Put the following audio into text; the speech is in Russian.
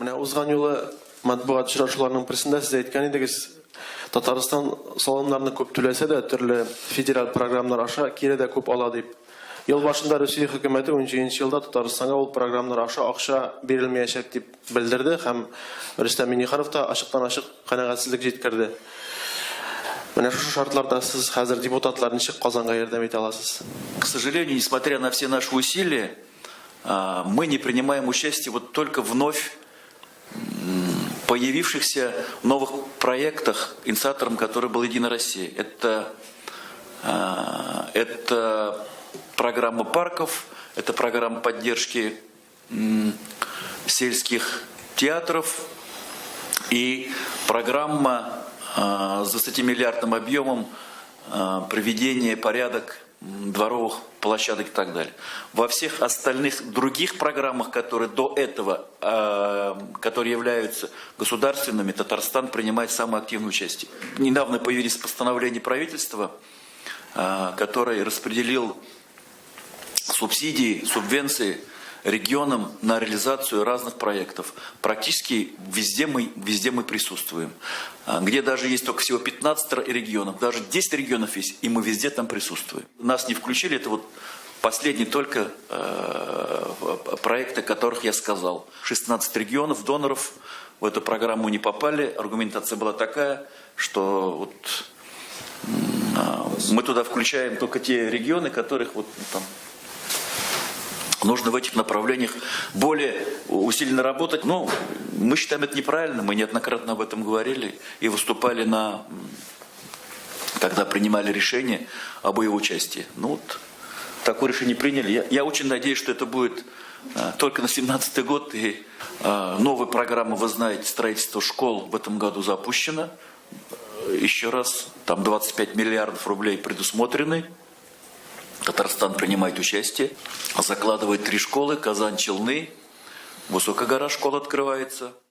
Менә узган юлы матбугат очрашуларының берсендә сез әйткән идегез, Татарстан салымнарны күп түләсә дә, төрле федераль программалар аша кире дә күп ала дип. Ел башында Русия хөкүмәте 17 елда Татарстанга ул программалар аша акча бирелмәячәк дип белдерде һәм Рөстәм Миңнеханов та ачыктан-ачык канәгатьсезлек җиткерде. Менә шушы шартларда сез хәзер депутатлар ничек Казанга ярдәм итә аласыз? К сожалению, несмотря на все наши усилия, мы не принимаем участие вот только вновь появившихся новых проектах, инициатором которой был «Единая Россия». Это программа парков, это программа поддержки сельских театров и программа с 20-миллиардным объемом приведения порядок дворовых площадок и так далее. Во всех остальных других программах, которые до этого, которые являются государственными, Татарстан принимает самое активное участие. Недавно появились постановления правительства, который распределил субсидии, субвенции регионам на реализацию разных проектов. Практически везде мы присутствуем. Где даже есть только всего 15 регионов, даже 10 регионов есть, и мы везде там присутствуем. Нас не включили, это вот последние только проекты, о которых я сказал. 16 регионов, доноров в эту программу не попали. Аргументация была такая, что вот мы туда включаем только те регионы, которых вот там нужно в этих направлениях более усиленно работать. Но мы считаем это неправильно. Мы неоднократно об этом говорили и выступали когда принимали решение об его участии. Ну вот, такое решение приняли. Я очень надеюсь, что это будет только на 2017 год. И новая программа, вы знаете, строительство школ в этом году запущена. Еще раз, там 25 миллиардов рублей предусмотрены. Татарстан принимает участие, закладывает 3 школы, Казань, Челны, Высокая гора школа открывается.